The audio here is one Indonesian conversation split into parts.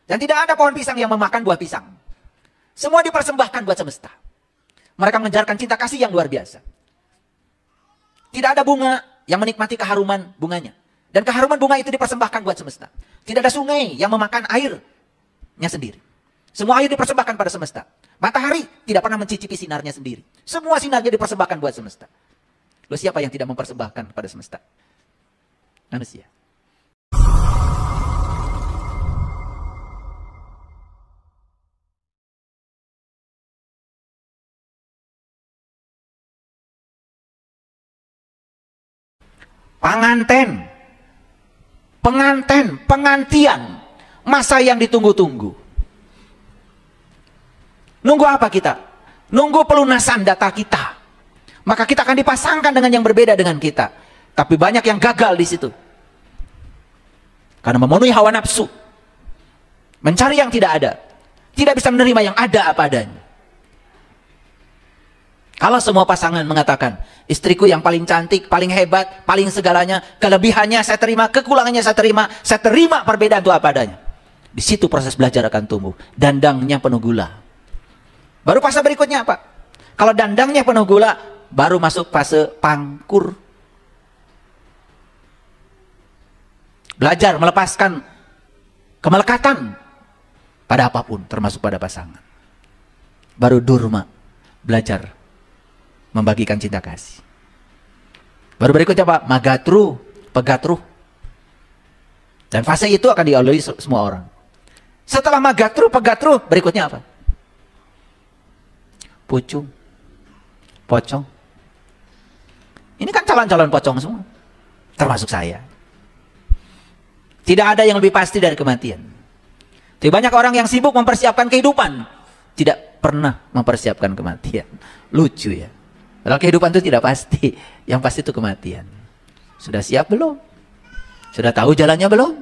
Dan tidak ada pohon pisang yang memakan buah pisang. Semua dipersembahkan buat semesta. Mereka mengejarkan cinta kasih yang luar biasa. Tidak ada bunga yang menikmati keharuman bunganya. Dan keharuman bunga itu dipersembahkan buat semesta. Tidak ada sungai yang memakan airnya sendiri. Semua air dipersembahkan pada semesta. Matahari tidak pernah mencicipi sinarnya sendiri. Semua sinarnya dipersembahkan buat semesta. Lalu siapa yang tidak mempersembahkan pada semesta? Manusia. Pengantian, masa yang ditunggu-tunggu. Nunggu apa kita? Nunggu pelunasan data kita. Maka kita akan dipasangkan dengan yang berbeda dengan kita. Tapi banyak yang gagal di situ. Karena memenuhi hawa nafsu. Mencari yang tidak ada. Tidak bisa menerima yang ada apa adanya. Kalau semua pasangan mengatakan, istriku yang paling cantik, paling hebat, paling segalanya, kelebihannya saya terima, kekurangannya saya terima perbedaan itu apa adanya. Di situ proses belajar akan tumbuh. Dandangnya penuh gula. Baru fase berikutnya apa? Kalau dandangnya penuh gula, baru masuk fase pangkur. Belajar melepaskan kemelekatan pada apapun, termasuk pada pasangan. Baru durma, belajar membagikan cinta kasih. Baru berikutnya apa? Magatru, pegatru. Dan fase itu akan dilalui semua orang. Setelah magatru, pegatru, berikutnya apa? Pucung, pocong. Ini kan calon-calon pocong semua. Termasuk saya. Tidak ada yang lebih pasti dari kematian. Tapi banyak orang yang sibuk mempersiapkan kehidupan. Tidak pernah mempersiapkan kematian. Lucu ya. Kalau kehidupan itu tidak pasti. Yang pasti itu kematian. Sudah siap belum? Sudah tahu jalannya belum?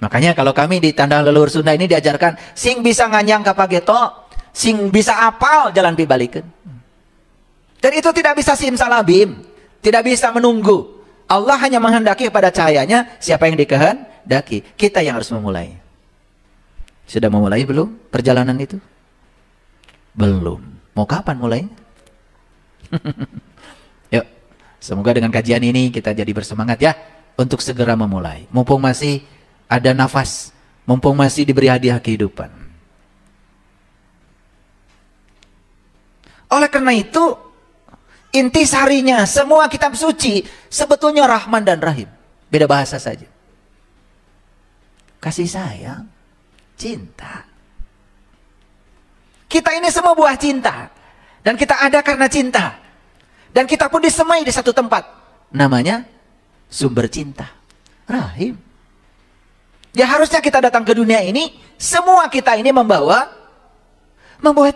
Makanya kalau kami di Tandang Leluhur Sunda ini diajarkan, sing bisa nganyang kapageto, sing bisa apal jalan pibalikeun. Dan itu tidak bisa simsalabim. Tidak bisa menunggu. Allah hanya menghendaki pada cahayanya siapa yang dikehendaki. Kita yang harus memulai. Sudah memulai belum perjalanan itu? Belum. Mau kapan mulainya? Yuk, semoga dengan kajian ini kita jadi bersemangat ya untuk segera memulai. Mumpung masih ada nafas, mumpung masih diberi hadiah kehidupan. Oleh karena itu, inti sarinya semua kitab suci sebetulnya Rahman dan Rahim. Beda bahasa saja. Kasih sayang, cinta. Kita ini semua buah cinta. Dan kita ada karena cinta. Dan kita pun disemai di satu tempat. Namanya sumber cinta. Rahim. Ya harusnya kita datang ke dunia ini, semua kita ini membawa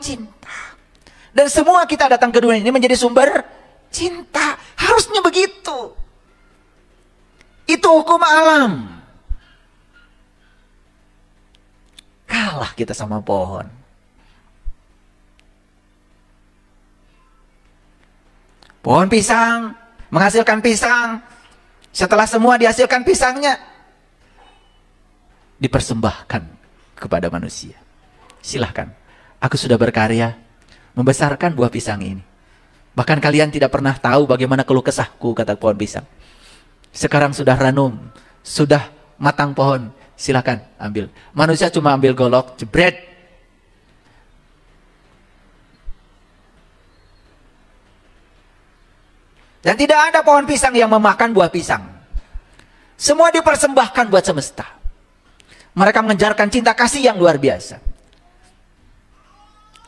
cinta. Dan semua kita datang ke dunia ini menjadi sumber cinta. Harusnya begitu. Itu hukum alam. Kalah kita sama pohon. Pohon pisang menghasilkan pisang. Setelah semua dihasilkan pisangnya, dipersembahkan kepada manusia. Silahkan, aku sudah berkarya membesarkan buah pisang ini. Bahkan kalian tidak pernah tahu bagaimana keluh kesahku, kata pohon pisang. Sekarang sudah ranum, sudah matang pohon, silahkan ambil. Manusia cuma ambil golok, jebret. Dan tidak ada pohon pisang yang memakan buah pisang. Semua dipersembahkan buat semesta. Mereka mengejarkan cinta kasih yang luar biasa.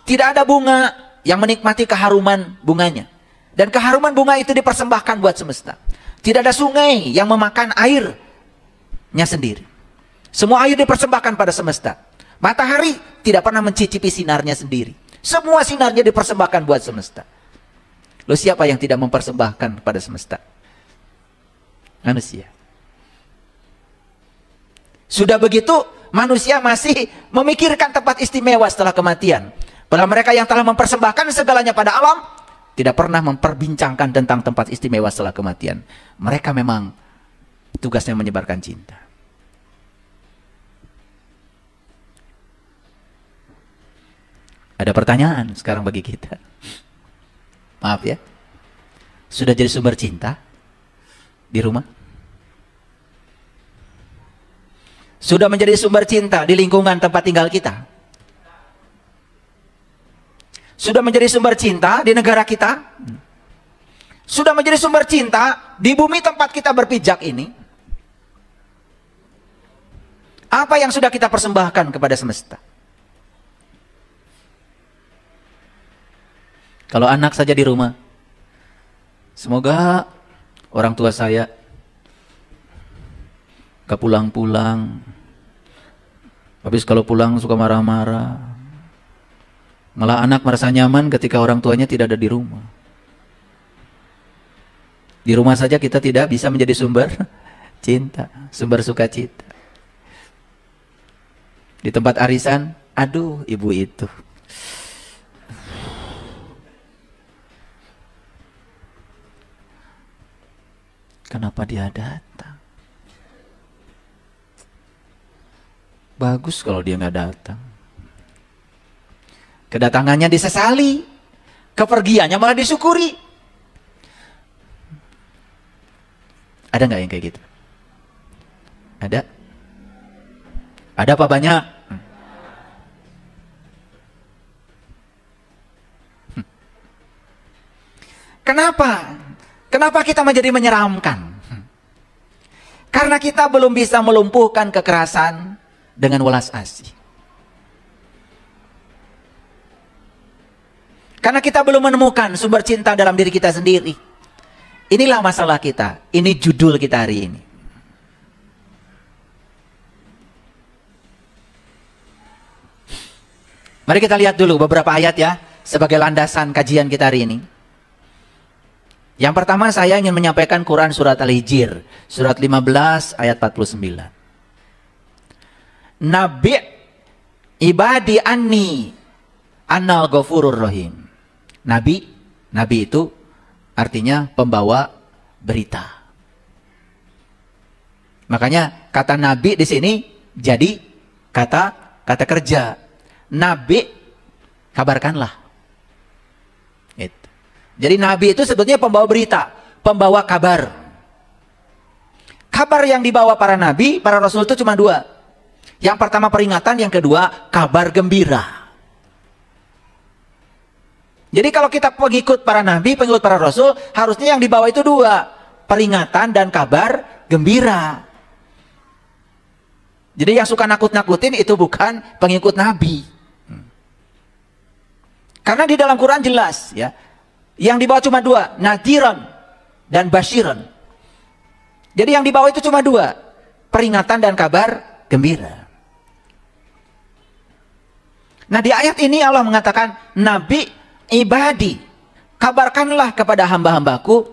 Tidak ada bunga yang menikmati keharuman bunganya. Dan keharuman bunga itu dipersembahkan buat semesta. Tidak ada sungai yang memakan airnya sendiri. Semua air dipersembahkan pada semesta. Matahari tidak pernah mencicipi sinarnya sendiri. Semua sinarnya dipersembahkan buat semesta. Lalu siapa yang tidak mempersembahkan pada semesta? Manusia. Sudah begitu, manusia masih memikirkan tempat istimewa setelah kematian. Padahal mereka yang telah mempersembahkan segalanya pada alam, tidak pernah memperbincangkan tentang tempat istimewa setelah kematian. Mereka memang tugasnya menyebarkan cinta. Ada pertanyaan sekarang bagi kita. Maaf ya. Sudah jadi sumber cinta di rumah? Sudah menjadi sumber cinta di lingkungan tempat tinggal kita? Sudah menjadi sumber cinta di negara kita? Sudah menjadi sumber cinta di bumi tempat kita berpijak ini? Apa yang sudah kita persembahkan kepada semesta? Kalau anak saja di rumah, semoga orang tua saya gak pulang-pulang. Habis kalau pulang suka marah-marah. Malah anak merasa nyaman ketika orang tuanya tidak ada di rumah. Di rumah saja kita tidak bisa menjadi sumber cinta, sumber sukacita. Di tempat arisan, aduh ibu itu. Kenapa dia datang? Bagus kalau dia nggak datang. Kedatangannya disesali, kepergiannya malah disyukuri. Ada nggak yang kayak gitu? Ada? Ada apa banyak? Kenapa? Kenapa kita menjadi menyeramkan? Karena kita belum bisa melumpuhkan kekerasan dengan welas asih. Karena kita belum menemukan sumber cinta dalam diri kita sendiri. Inilah masalah kita. Ini judul kita hari ini. Mari kita lihat dulu beberapa ayat ya, sebagai landasan kajian kita hari ini. Yang pertama saya ingin menyampaikan Quran surat Al-Hijr, surat 15 ayat 49. Nabi ibadi anni annal ghafurur rahim. Nabi itu artinya pembawa berita. Makanya kata nabi di sini jadi kata kerja. Nabi, kabarkanlah. Itu. Jadi nabi itu sebetulnya pembawa berita, pembawa kabar. Kabar yang dibawa para nabi, para rasul itu cuma dua. Yang pertama peringatan, yang kedua kabar gembira. Jadi kalau kita pengikut para nabi, pengikut para rasul, harusnya yang dibawa itu dua, peringatan dan kabar gembira. Jadi yang suka nakut-nakutin itu bukan pengikut nabi. Karena di dalam Quran jelas ya, yang dibawa cuma dua, nadhiran dan basyiran. Jadi yang dibawa itu cuma dua, peringatan dan kabar gembira. Nah di ayat ini Allah mengatakan, Nabi ibadi, kabarkanlah kepada hamba-hambaku,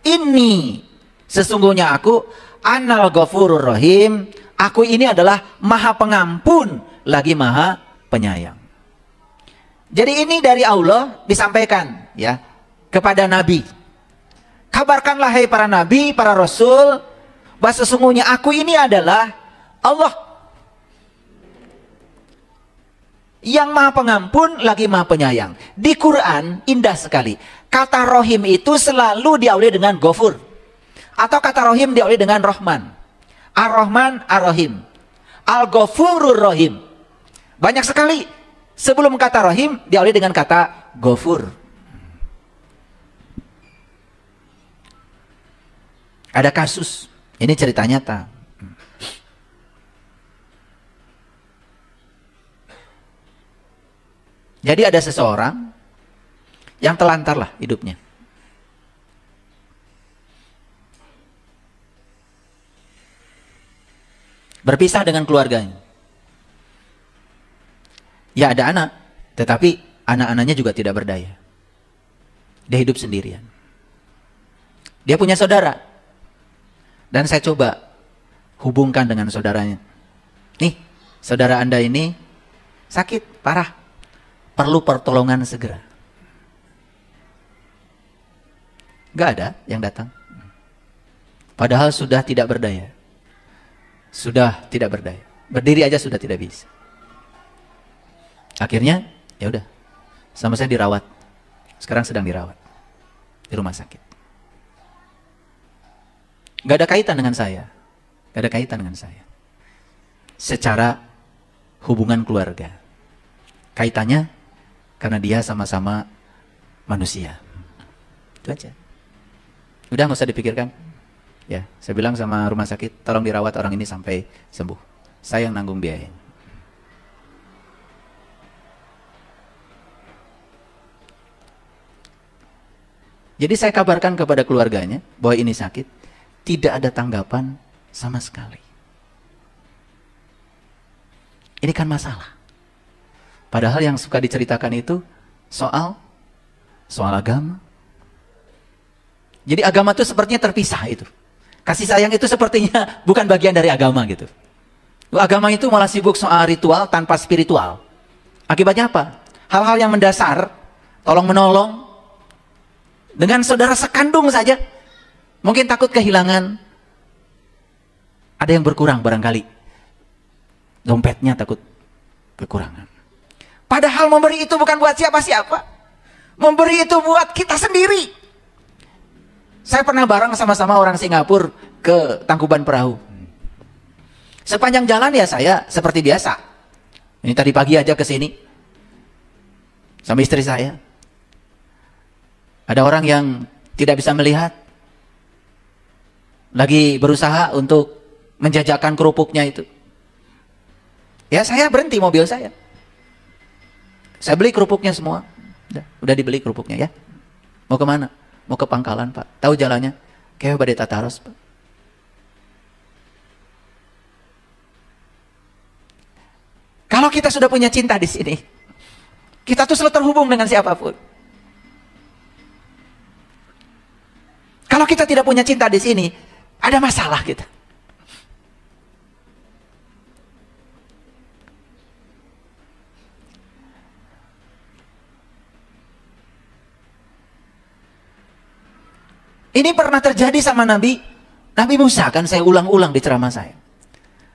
ini sesungguhnya aku anal ghafurur rahim, aku ini adalah maha pengampun lagi maha penyayang. Jadi ini dari Allah disampaikan ya kepada Nabi. Kabarkanlah hai para nabi, para rasul, bahwa sesungguhnya aku ini adalah Allah yang maha pengampun lagi maha penyayang. Di Quran indah sekali. Kata rohim itu selalu diawali dengan ghafur. Atau kata rohim diawali dengan Rahman. Ar-Rahman, Ar-Rahim. Al-Ghafurur Rahim. Banyak sekali sebelum kata rohim diawali dengan kata ghafur. Ada kasus. Ini cerita nyata. Jadi ada seseorang yang telantar lah hidupnya. Berpisah dengan keluarganya. Ya ada anak, tetapi anak-anaknya juga tidak berdaya. Dia hidup sendirian. Dia punya saudara. Dan saya coba hubungkan dengan saudaranya. Nih, saudara Anda ini sakit, parah. Perlu pertolongan segera. Gak ada yang datang. Padahal sudah tidak berdaya. Sudah tidak berdaya. Berdiri aja sudah tidak bisa. Akhirnya, ya udah, sama saya dirawat. Sekarang sedang dirawat di rumah sakit. Gak ada kaitan dengan saya. Gak ada kaitan dengan saya. Secara hubungan keluarga. Kaitannya karena dia sama-sama manusia. Itu aja. Udah nggak usah dipikirkan. Ya, saya bilang sama rumah sakit, tolong dirawat orang ini sampai sembuh. Saya yang nanggung biaya. Jadi saya kabarkan kepada keluarganya bahwa ini sakit, tidak ada tanggapan sama sekali. Ini kan masalah. Padahal yang suka diceritakan itu soal agama. Jadi agama itu sepertinya terpisah itu. Kasih sayang itu sepertinya bukan bagian dari agama gitu. Agama itu malah sibuk soal ritual tanpa spiritual. Akibatnya apa? Hal-hal yang mendasar, tolong menolong, dengan saudara sekandung saja, mungkin takut kehilangan. Ada yang berkurang barangkali. Dompetnya takut kekurangan. Padahal memberi itu bukan buat siapa-siapa. Memberi itu buat kita sendiri. Saya pernah bareng sama-sama orang Singapura ke Tangkuban Perahu. Sepanjang jalan ya saya seperti biasa. Ini tadi pagi aja ke sini. Sama istri saya. Ada orang yang tidak bisa melihat. Lagi berusaha untuk menjajakan kerupuknya itu. Ya saya berhenti mobil saya. Saya beli kerupuknya semua. Udah dibeli kerupuknya ya. Mau kemana? Mau ke Pangkalan Pak. Tahu jalannya? Kayak Badai Tataros Pak. Kalau kita sudah punya cinta di sini, kita tuh selalu terhubung dengan siapapun. Kalau kita tidak punya cinta di sini, ada masalah kita. Ini pernah terjadi sama Nabi Musa, kan saya ulang-ulang di ceramah saya.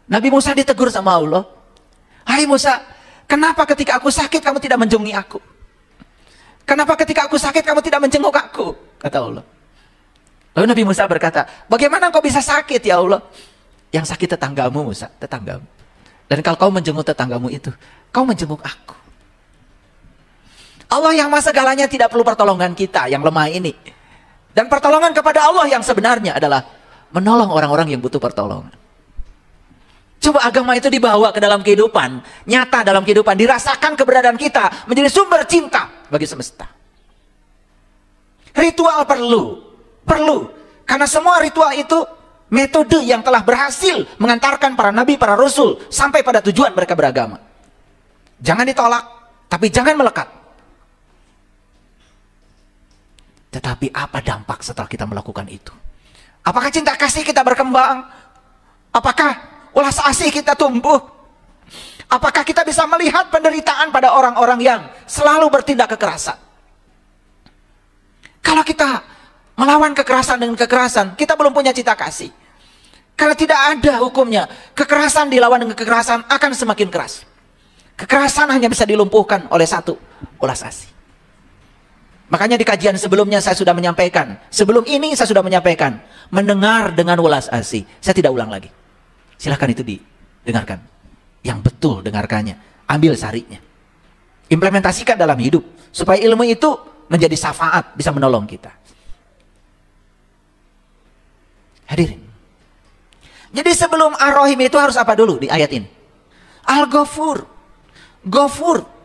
Nabi Musa ditegur sama Allah. Hai Musa, kenapa ketika aku sakit kamu tidak menjungi aku? Kenapa ketika aku sakit kamu tidak menjenguk aku? Kata Allah. Lalu Nabi Musa berkata, bagaimana kau bisa sakit ya Allah? Yang sakit tetanggamu Musa, tetanggamu. Dan kalau kau menjenguk tetanggamu itu, kau menjenguk aku. Allah yang maha segalanya tidak perlu pertolongan kita yang lemah ini. Dan pertolongan kepada Allah yang sebenarnya adalah menolong orang-orang yang butuh pertolongan. Coba agama itu dibawa ke dalam kehidupan, nyata dalam kehidupan, dirasakan keberadaan kita menjadi sumber cinta bagi semesta. Ritual perlu. Karena semua ritual itu metode yang telah berhasil mengantarkan para nabi, para rasul sampai pada tujuan mereka beragama. Jangan ditolak, tapi jangan melekat. Tetapi apa dampak setelah kita melakukan itu? Apakah cinta kasih kita berkembang? Apakah ulas asih kita tumbuh? Apakah kita bisa melihat penderitaan pada orang-orang yang selalu bertindak kekerasan? Kalau kita melawan kekerasan dengan kekerasan, kita belum punya cinta kasih. Karena tidak ada hukumnya. Kekerasan dilawan dengan kekerasan akan semakin keras. Kekerasan hanya bisa dilumpuhkan oleh satu, ulas asih. Makanya di kajian sebelumnya saya sudah menyampaikan. Sebelum ini saya sudah menyampaikan. Mendengar dengan welas asih. Saya tidak ulang lagi. Silahkan itu didengarkan. Yang betul dengarkannya. Ambil sarinya. Implementasikan dalam hidup. Supaya ilmu itu menjadi syafaat. Bisa menolong kita. Hadirin. Jadi sebelum Ar-Rahim itu harus apa dulu di ayat ini? Al-Ghafur. Ghafur.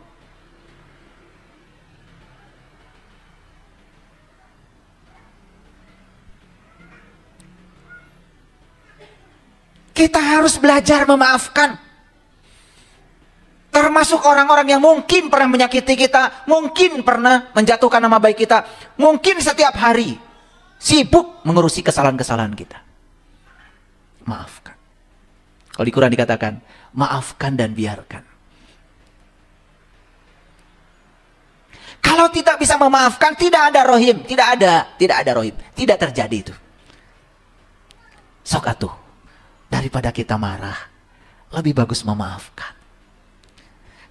Kita harus belajar memaafkan. Termasuk orang-orang yang mungkin pernah menyakiti kita, mungkin pernah menjatuhkan nama baik kita, mungkin setiap hari sibuk mengurusi kesalahan-kesalahan kita. Maafkan. Kalau di Quran dikatakan, maafkan dan biarkan. Kalau tidak bisa memaafkan, tidak ada rohim, tidak ada rohim, tidak terjadi itu. Sok atuh. Daripada kita marah, lebih bagus memaafkan.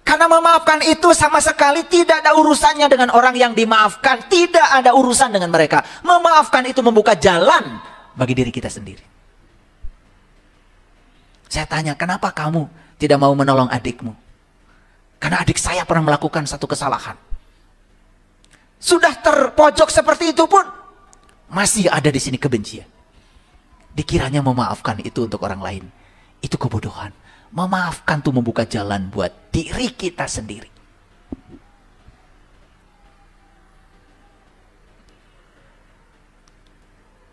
Karena memaafkan itu sama sekali tidak ada urusannya dengan orang yang dimaafkan. Tidak ada urusan dengan mereka. Memaafkan itu membuka jalan bagi diri kita sendiri. Saya tanya, kenapa kamu tidak mau menolong adikmu? Karena adik saya pernah melakukan satu kesalahan. Sudah terpojok seperti itu pun masih ada di sini kebencian. Dikiranya memaafkan itu untuk orang lain. Itu kebodohan. Memaafkan itu membuka jalan buat diri kita sendiri.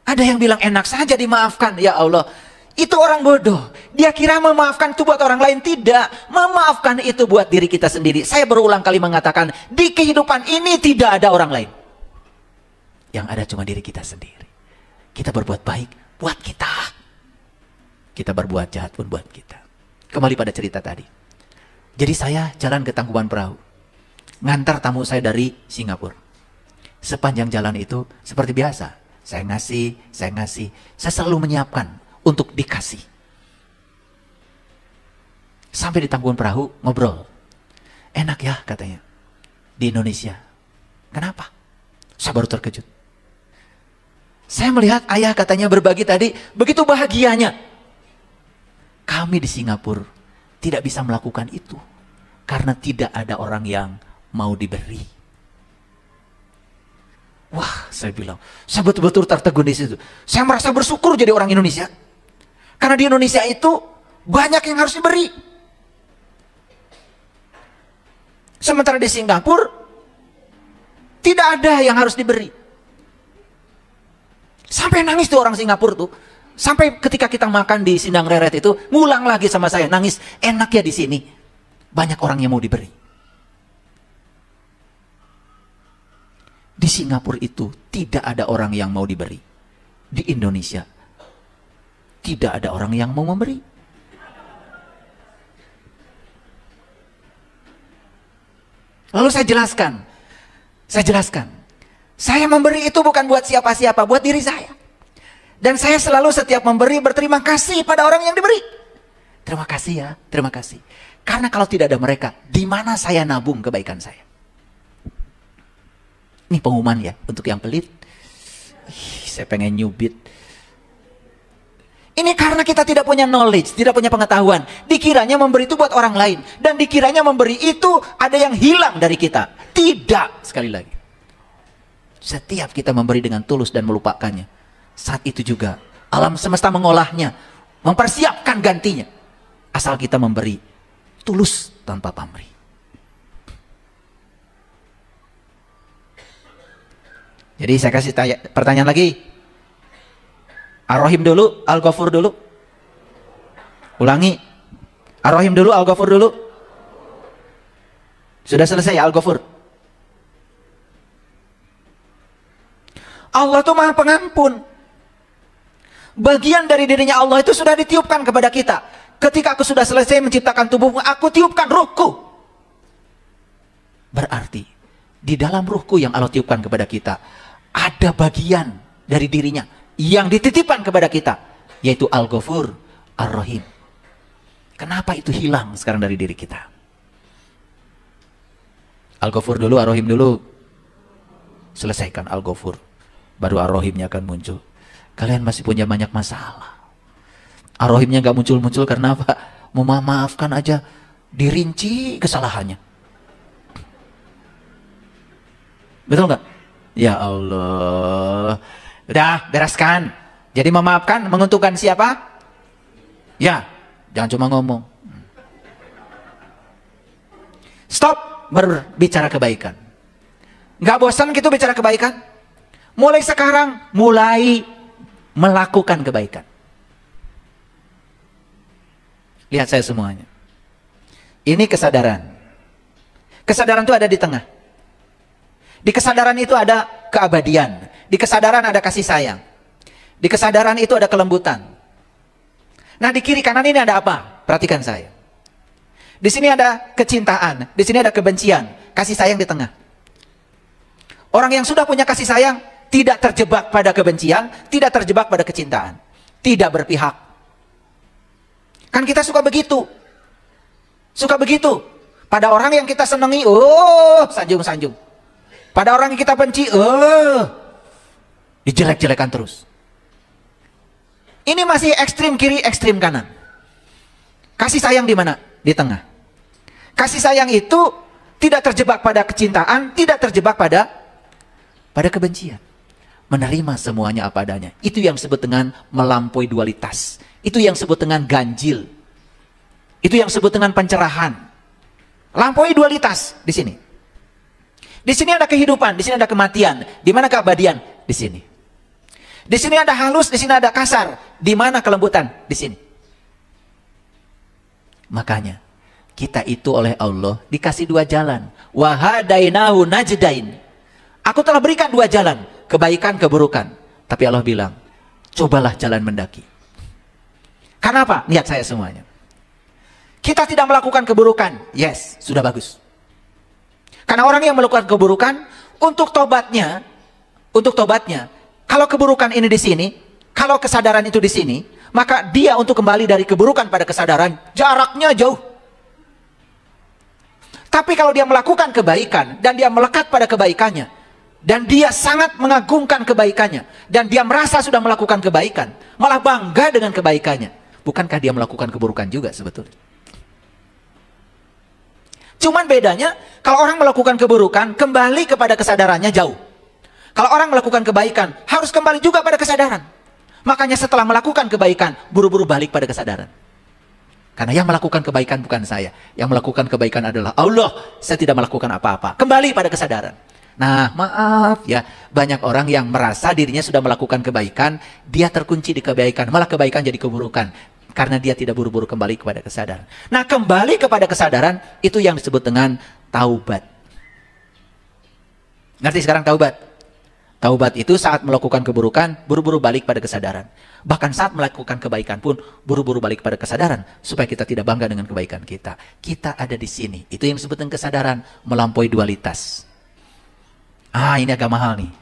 Ada yang bilang enak saja dimaafkan. Ya Allah, itu orang bodoh. Dia kira memaafkan itu buat orang lain. Tidak. Memaafkan itu buat diri kita sendiri. Saya berulang kali mengatakan, di kehidupan ini tidak ada orang lain. Yang ada cuma diri kita sendiri. Kita berbuat baik buat kita. Kita berbuat jahat pun buat kita. Kembali pada cerita tadi. Jadi saya jalan ke Tangkuban Perahu. Ngantar tamu saya dari Singapura. Sepanjang jalan itu seperti biasa. Saya ngasih. Saya selalu menyiapkan untuk dikasih. Sampai di Tangkuban Perahu ngobrol. Enak ya katanya. Di Indonesia. Kenapa? Saya baru terkejut. Saya melihat ayah katanya berbagi tadi. Begitu bahagianya. Kami di Singapura tidak bisa melakukan itu. Karena tidak ada orang yang mau diberi. Wah, saya bilang, saya betul-betul tertegun di situ. Saya merasa bersyukur jadi orang Indonesia. Karena di Indonesia itu banyak yang harus diberi. Sementara di Singapura tidak ada yang harus diberi. Sampai nangis tuh orang Singapura tuh. Sampai ketika kita makan di Sindang Reret itu, ngulang lagi sama saya, nangis. Enak ya di sini. Banyak orang yang mau diberi. Di Singapura itu tidak ada orang yang mau diberi. Di Indonesia tidak ada orang yang mau memberi. Lalu saya jelaskan. Saya memberi itu bukan buat siapa-siapa, buat diri saya. Dan saya selalu setiap memberi berterima kasih pada orang yang diberi. Terima kasih ya, terima kasih. Karena kalau tidak ada mereka, di mana saya nabung kebaikan saya? Ini pengumuman ya, untuk yang pelit. Saya pengen nyubit. Ini karena kita tidak punya knowledge, tidak punya pengetahuan. Dikiranya memberi itu buat orang lain. Dan dikiranya memberi itu ada yang hilang dari kita. Tidak, sekali lagi. Setiap kita memberi dengan tulus dan melupakannya, saat itu juga alam semesta mengolahnya, mempersiapkan gantinya. Asal kita memberi tulus tanpa pamrih. Jadi saya kasih pertanyaan lagi. Ar-Rahim dulu, Al-Ghafur dulu. Ulangi. Ar-Rahim dulu, Al-Ghafur dulu. Sudah selesai ya Al-Ghafur? Allah itu Maha Pengampun. Bagian dari dirinya Allah itu sudah ditiupkan kepada kita. Ketika aku sudah selesai menciptakan tubuhmu, aku tiupkan ruhku. Berarti di dalam ruhku yang Allah tiupkan kepada kita, ada bagian dari dirinya yang dititipkan kepada kita, yaitu Al-Ghafur, Ar-Rahim. Kenapa itu hilang sekarang dari diri kita? Al-Ghafur dulu, Ar-Rahim dulu. Selesaikan Al-Ghafur, baru Ar-Rahimnya akan muncul. Kalian masih punya banyak masalah. Ar-Rahimnya gak muncul-muncul karena apa? Memaafkan aja, dirinci kesalahannya. Betul gak? Ya Allah. Udah, bereskan. Jadi memaafkan menguntungkan siapa? Ya, jangan cuma ngomong. Stop berbicara kebaikan. Gak bosan gitu bicara kebaikan? Mulai sekarang, mulai melakukan kebaikan. Lihat saya semuanya. Ini kesadaran. Kesadaran itu ada di tengah. Di kesadaran itu ada keabadian. Di kesadaran ada kasih sayang. Di kesadaran itu ada kelembutan. Nah, di kiri kanan ini ada apa? Perhatikan saya. Di sini ada kecintaan, di sini ada kebencian, kasih sayang di tengah. Orang yang sudah punya kasih sayang tidak terjebak pada kebencian, tidak terjebak pada kecintaan, tidak berpihak. Kan kita suka begitu. Pada orang yang kita senangi, sanjung-sanjung. Pada orang yang kita benci, dijelek-jelekan terus. Ini masih ekstrim kiri, ekstrim kanan. Kasih sayang di mana? Di tengah. Kasih sayang itu tidak terjebak pada kecintaan, tidak terjebak pada kebencian. Menerima semuanya apa adanya. Itu yang disebut dengan melampaui dualitas. Itu yang disebut dengan ganjil. Itu yang disebut dengan pencerahan. Lampaui dualitas di sini. Di sini ada kehidupan, di sini ada kematian. Di mana keabadian? Di sini. Di sini ada halus, di sini ada kasar. Di mana kelembutan? Di sini. Makanya kita itu oleh Allah dikasih dua jalan. Wahadainahu najdain. Aku telah berikan dua jalan, kebaikan, keburukan. Tapi Allah bilang, cobalah jalan mendaki. Kenapa? Lihat saya semuanya. Kita tidak melakukan keburukan. Yes, sudah bagus. Karena orang yang melakukan keburukan, untuk tobatnya, kalau keburukan ini di sini, kalau kesadaran itu di sini, maka dia untuk kembali dari keburukan pada kesadaran, jaraknya jauh. Tapi kalau dia melakukan kebaikan, dan dia melekat pada kebaikannya, dan dia sangat mengagungkan kebaikannya, dan dia merasa sudah melakukan kebaikan, malah bangga dengan kebaikannya, bukankah dia melakukan keburukan juga sebetulnya? Cuman bedanya, kalau orang melakukan keburukan, kembali kepada kesadarannya jauh. Kalau orang melakukan kebaikan, harus kembali juga pada kesadaran. Makanya setelah melakukan kebaikan, buru-buru balik pada kesadaran. Karena yang melakukan kebaikan bukan saya. Yang melakukan kebaikan adalah Allah. Saya tidak melakukan apa-apa. Kembali pada kesadaran. Nah, maaf ya. Banyak orang yang merasa dirinya sudah melakukan kebaikan, dia terkunci di kebaikan. Malah kebaikan jadi keburukan. Karena dia tidak buru-buru kembali kepada kesadaran. Nah, kembali kepada kesadaran, itu yang disebut dengan taubat. Ngerti sekarang taubat? Taubat itu saat melakukan keburukan, buru-buru balik pada kesadaran. Bahkan saat melakukan kebaikan pun, buru-buru balik pada kesadaran. Supaya kita tidak bangga dengan kebaikan kita. Kita ada di sini. Itu yang disebut dengan kesadaran, melampaui dualitas. Ah, ini agak mahal nih.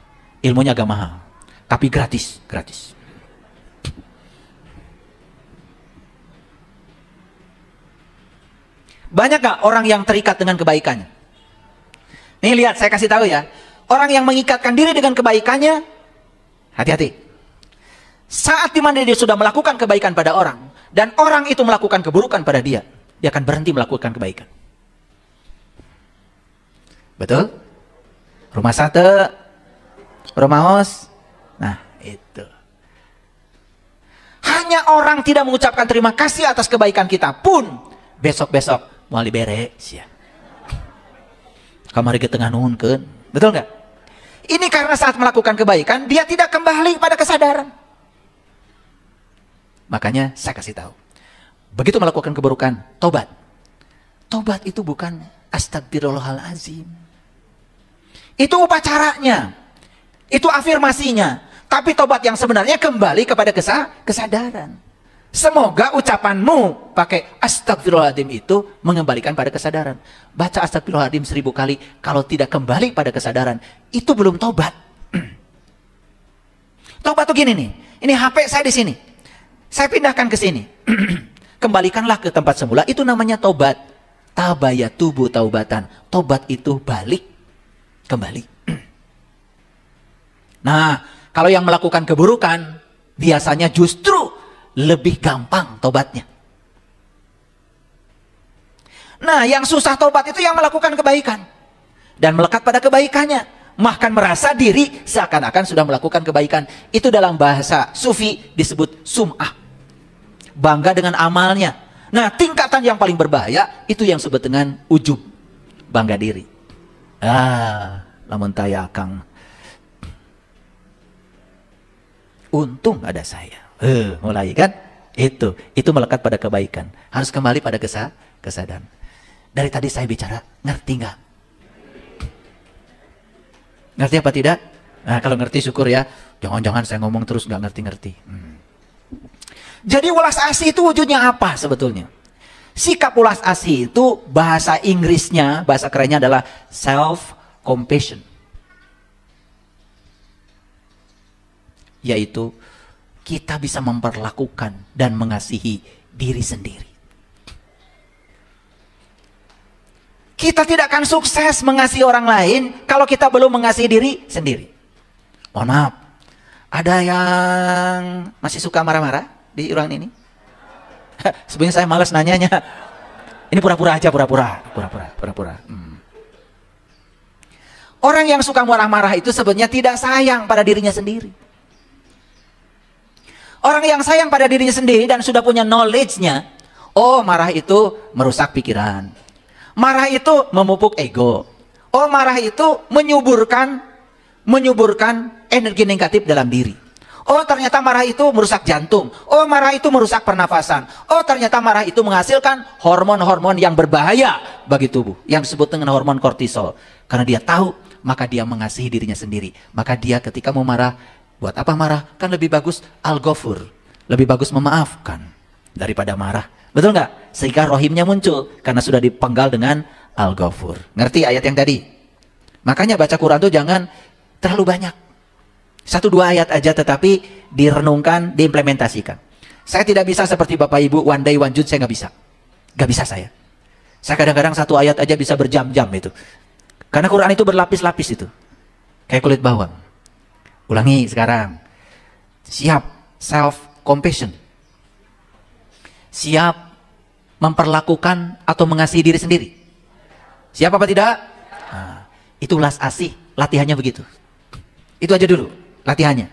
Ilmunya agak mahal. Tapi gratis. Gratis. Banyak gak orang yang terikat dengan kebaikannya? Nih lihat, saya kasih tahu ya. Orang yang mengikatkan diri dengan kebaikannya, hati-hati. Saat dimana dia sudah melakukan kebaikan pada orang, dan orang itu melakukan keburukan pada dia, dia akan berhenti melakukan kebaikan. Betul? Rumah sate, rumah hos. Nah, itu. Hanya orang tidak mengucapkan terima kasih atas kebaikan kita pun, besok-besok mau beres ya. Kamari ke tengah nuhunkeun. Betul nggak? Ini karena saat melakukan kebaikan, dia tidak kembali pada kesadaran. Makanya saya kasih tahu. Begitu melakukan keburukan, tobat. Tobat itu bukan astagfirullahalazim. Itu upacaranya. Itu afirmasinya. Tapi tobat yang sebenarnya kembali kepada kesadaran. Semoga ucapanmu pakai astagfirullahaladzim itu mengembalikan pada kesadaran. Baca astagfirullahaladzim 1000 kali, kalau tidak kembali pada kesadaran, itu belum tobat. Tobat tuh gini nih, ini HP saya di sini, saya pindahkan ke sini, kembalikanlah ke tempat semula, itu namanya tobat. Tabayatubu taubatan, tobat itu balik, kembali. Nah, kalau yang melakukan keburukan, biasanya justru lebih gampang tobatnya. Nah, yang susah tobat itu yang melakukan kebaikan dan melekat pada kebaikannya, bahkan merasa diri seakan-akan sudah melakukan kebaikan. Itu dalam bahasa sufi disebut sum'ah, bangga dengan amalnya. Nah, tingkatan yang paling berbahaya itu yang disebut dengan ujub, bangga diri. Lamun taya akang, untung ada saya. Mulai kan? Itu melekat pada kebaikan. Harus kembali pada kesadaran. Dari tadi saya bicara, ngerti nggak? Ngerti apa tidak? Nah, kalau ngerti syukur ya. Jangan-jangan saya ngomong terus nggak ngerti-ngerti. Jadi ulas asih itu wujudnya apa sebetulnya? Sikap ulas asih itu bahasa Inggrisnya, bahasa kerennya adalah self-compassion. Yaitu kita bisa memperlakukan dan mengasihi diri sendiri. Kita tidak akan sukses mengasihi orang lain kalau kita belum mengasihi diri sendiri. Mohon maaf, ada yang masih suka marah-marah di ruangan ini? Sebenarnya saya malas nanyanya. Ini pura-pura aja, pura-pura. Orang yang suka marah-marah itu sebenarnya tidak sayang pada dirinya sendiri. Orang yang sayang pada dirinya sendiri dan sudah punya knowledge-nya, oh marah itu merusak pikiran. Marah itu memupuk ego. Oh marah itu menyuburkan energi negatif dalam diri. Oh ternyata marah itu merusak jantung. Oh marah itu merusak pernafasan. Oh ternyata marah itu menghasilkan hormon-hormon yang berbahaya bagi tubuh, yang disebut dengan hormon kortisol. Karena dia tahu, maka dia mengasihi dirinya sendiri. Maka dia ketika mau marah, buat apa marah? Kan lebih bagus al-ghafur, lebih bagus memaafkan daripada marah. Betul nggak? Sehingga rohimnya muncul karena sudah dipenggal dengan al-ghafur. Ngerti ayat yang tadi? Makanya baca Quran itu jangan terlalu banyak. 1-2 ayat aja, tetapi direnungkan, diimplementasikan. Saya tidak bisa seperti Bapak Ibu one day one juz, saya nggak bisa. Nggak bisa saya. Saya kadang-kadang 1 ayat aja bisa berjam-jam itu. Karena Quran itu berlapis-lapis itu. Kayak kulit bawang. Ulangi sekarang. Siap self-compassion. Siap memperlakukan atau mengasihi diri sendiri. Siap apa tidak? Nah, itu ulas asih, latihannya begitu. Itu aja dulu latihannya.